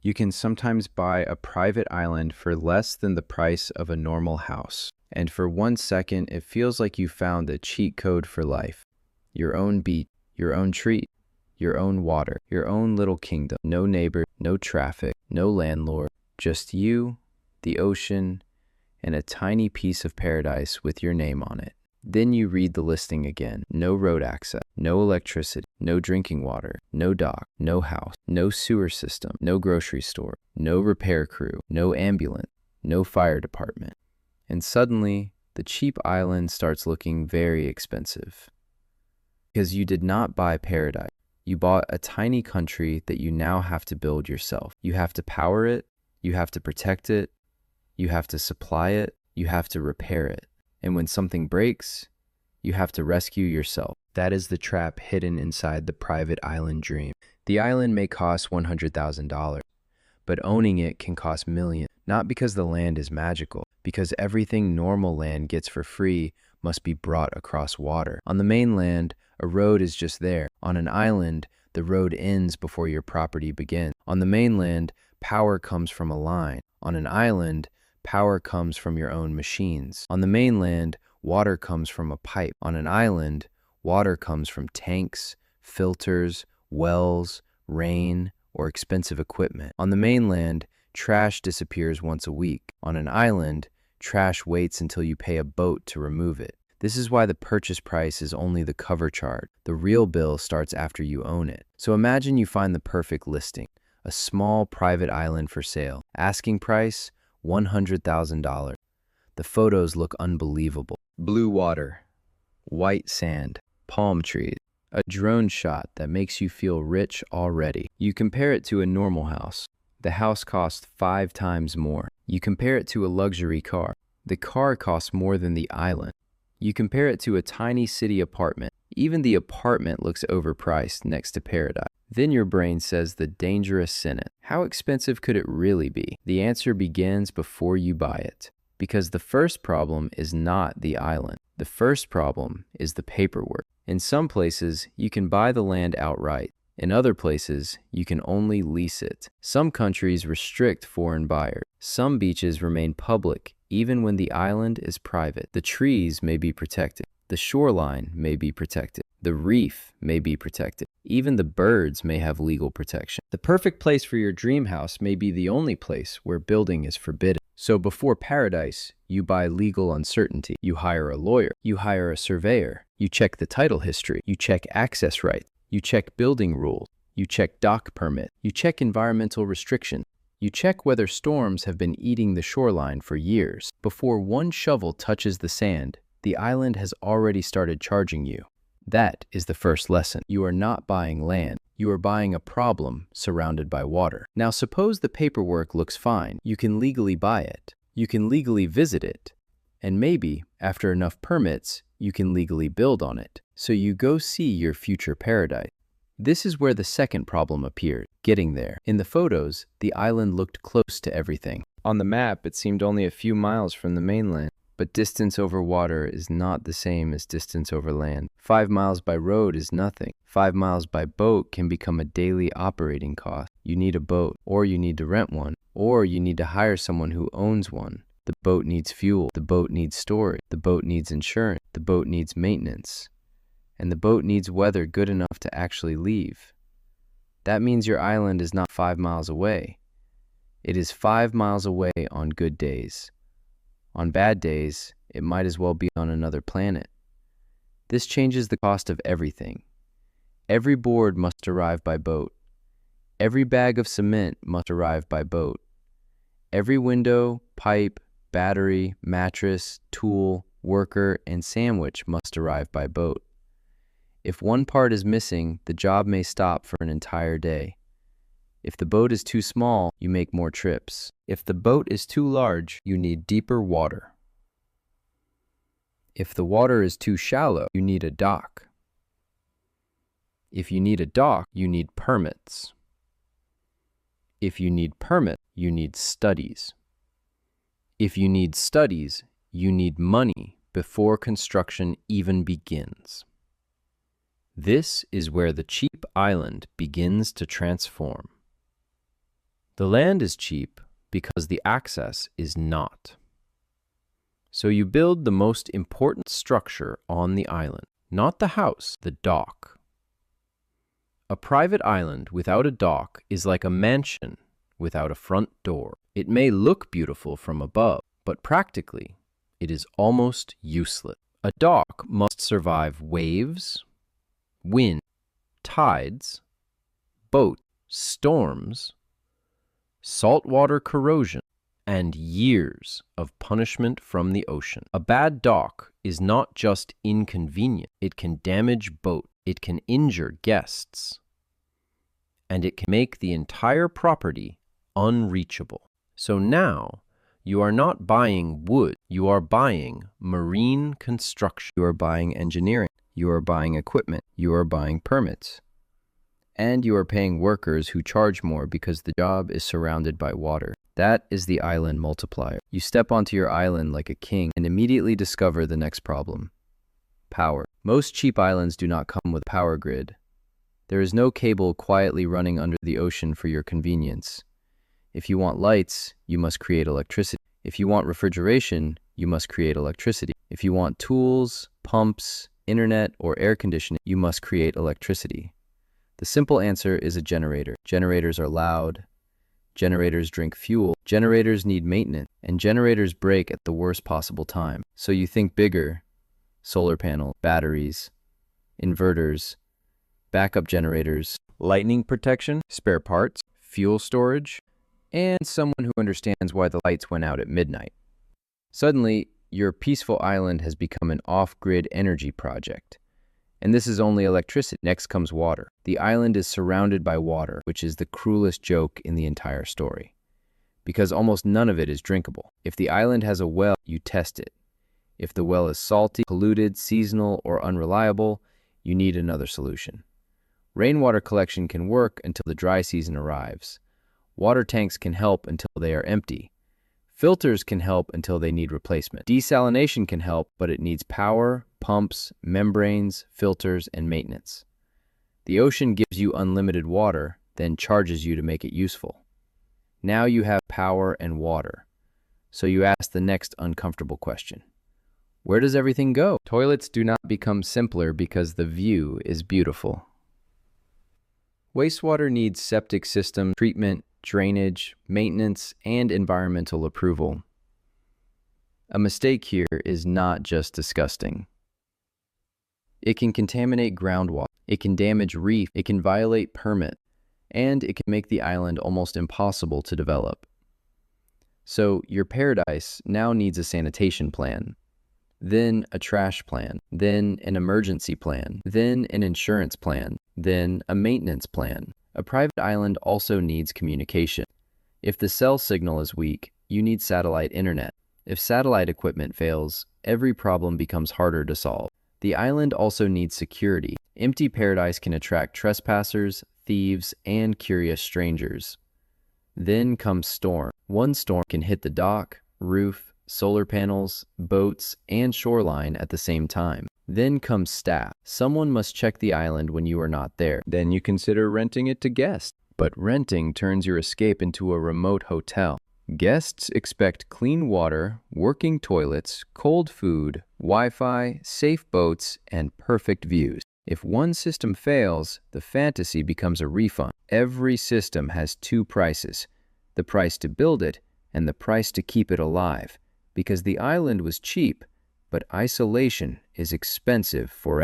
You can sometimes buy a private island for less than the price of a normal house. And for 1 second, it feels like you found the cheat code for life. Your own beach, your own treat, your own water, your own little kingdom. No neighbor, no traffic, no landlord, just you, the ocean, and a tiny piece of paradise with your name on it. Then you read the listing again. No road access, no electricity, no drinking water, no dock, no house, no sewer system, no grocery store, no repair crew, no ambulance, no fire department. And suddenly, the cheap island starts looking very expensive. Because you did not buy paradise. You bought a tiny country that you now have to build yourself. You have to power it, you have to protect it, you have to supply it, you have to repair it. And when something breaks, you have to rescue yourself. That is the trap hidden inside the private island dream. The island may cost $100,000, but owning it can cost millions. Not because the land is magical, because everything normal land gets for free must be brought across water. On the mainland, a road is just there. On an island, the road ends before your property begins. On the mainland, power comes from a line. On an island, power comes from your own machines. On the mainland, water comes from a pipe. On an island, water comes from tanks, filters, wells, rain, or expensive equipment. On the mainland, trash disappears once a week. On an island, trash waits until you pay a boat to remove it. This is why the purchase price is only the cover chart. The real bill starts after you own it. So imagine you find the perfect listing, a small private island for sale. Asking price, $100,000. The photos look unbelievable. Blue water, white sand, palm trees, a drone shot that makes you feel rich already. You compare it to a normal house. The house costs 5 times more. You compare it to a luxury car. The car costs more than the island. You compare it to a tiny city apartment. Even the apartment looks overpriced next to paradise. Then your brain says the dangerous sentence. How expensive could it really be? The answer begins before you buy it. Because the first problem is not the island. The first problem is the paperwork. In some places, you can buy the land outright. In other places, you can only lease it. Some countries restrict foreign buyers. Some beaches remain public, even when the island is private. The trees may be protected. The shoreline may be protected. The reef may be protected. Even the birds may have legal protection. The perfect place for your dream house may be the only place where building is forbidden. So before paradise, you buy legal uncertainty. You hire a lawyer. You hire a surveyor. You check the title history. You check access rights. You check building rules. You check dock permit. You check environmental restrictions. You check whether storms have been eating the shoreline for years. Before one shovel touches the sand, the island has already started charging you. That is the first lesson. You are not buying land. You are buying a problem surrounded by water. Now suppose the paperwork looks fine. You can legally buy it. You can legally visit it. And maybe, after enough permits, you can legally build on it. So you go see your future paradise. This is where the second problem appeared, getting there. In the photos, the island looked close to everything. On the map, it seemed only a few miles from the mainland. But distance over water is not the same as distance over land. 5 miles by road is nothing. 5 miles by boat can become a daily operating cost. You need a boat, or you need to rent one, or you need to hire someone who owns one. The boat needs fuel. The boat needs storage. The boat needs insurance. The boat needs maintenance. And the boat needs weather good enough to actually leave. That means your island is not 5 miles away. It is 5 miles away on good days. On bad days, it might as well be on another planet. This changes the cost of everything. Every board must arrive by boat. Every bag of cement must arrive by boat. Every window, pipe, battery, mattress, tool, worker, and sandwich must arrive by boat. If one part is missing, the job may stop for an entire day. If the boat is too small, you make more trips. If the boat is too large, you need deeper water. If the water is too shallow, you need a dock. If you need a dock, you need permits. If you need permits, you need studies. If you need studies, you need money before construction even begins. This is where the cheap island begins to transform. The land is cheap because the access is not. So you build the most important structure on the island, not the house, the dock. A private island without a dock is like a mansion without a front door. It may look beautiful from above, but practically, it is almost useless. A dock must survive waves, wind, tides, boats, storms, saltwater corrosion, and years of punishment from the ocean. A bad dock is not just inconvenient. It can damage boats, it can injure guests, and it can make the entire property unreachable. So now, you are not buying wood, you are buying marine construction. You are buying engineering, you are buying equipment, you are buying permits. And you are paying workers who charge more because the job is surrounded by water. That is the island multiplier. You step onto your island like a king and immediately discover the next problem: power. Most cheap islands do not come with a power grid. There is no cable quietly running under the ocean for your convenience. If you want lights, you must create electricity. If you want refrigeration, you must create electricity. If you want tools, pumps, internet, or air conditioning, you must create electricity. The simple answer is a generator. Generators are loud. Generators drink fuel. Generators need maintenance. And generators break at the worst possible time. So you think bigger: solar panels, batteries, inverters, backup generators, lightning protection, spare parts, fuel storage, and someone who understands why the lights went out at midnight. Suddenly, your peaceful island has become an off-grid energy project. And this is only electricity. Next comes water. The island is surrounded by water, which is the cruelest joke in the entire story, because almost none of it is drinkable. If the island has a well, you test it. If the well is salty, polluted, seasonal, or unreliable, you need another solution. Rainwater collection can work until the dry season arrives. Water tanks can help until they are empty. Filters can help until they need replacement. Desalination can help, but it needs power, pumps, membranes, filters, and maintenance. The ocean gives you unlimited water, then charges you to make it useful. Now you have power and water. So you ask the next uncomfortable question: where does everything go? Toilets do not become simpler because the view is beautiful. Wastewater needs septic system treatment, drainage, maintenance, and environmental approval. A mistake here is not just disgusting. It can contaminate groundwater, it can damage reef, it can violate permit, and it can make the island almost impossible to develop. So your paradise now needs a sanitation plan, then a trash plan, then an emergency plan, then an insurance plan, then a maintenance plan. A private island also needs communication. If the cell signal is weak, you need satellite internet. If satellite equipment fails, every problem becomes harder to solve. The island also needs security. Empty paradise can attract trespassers, thieves, and curious strangers. Then comes storm. One storm can hit the dock, roof, solar panels, boats, and shoreline at the same time. Then comes staff. Someone must check the island when you are not there. Then you consider renting it to guests. But renting turns your escape into a remote hotel. Guests expect clean water, working toilets, cold food, Wi-Fi, safe boats, and perfect views. If one system fails, the fantasy becomes a refund. Every system has two prices: the price to build it and the price to keep it alive. Because the island was cheap, but isolation is expensive forever.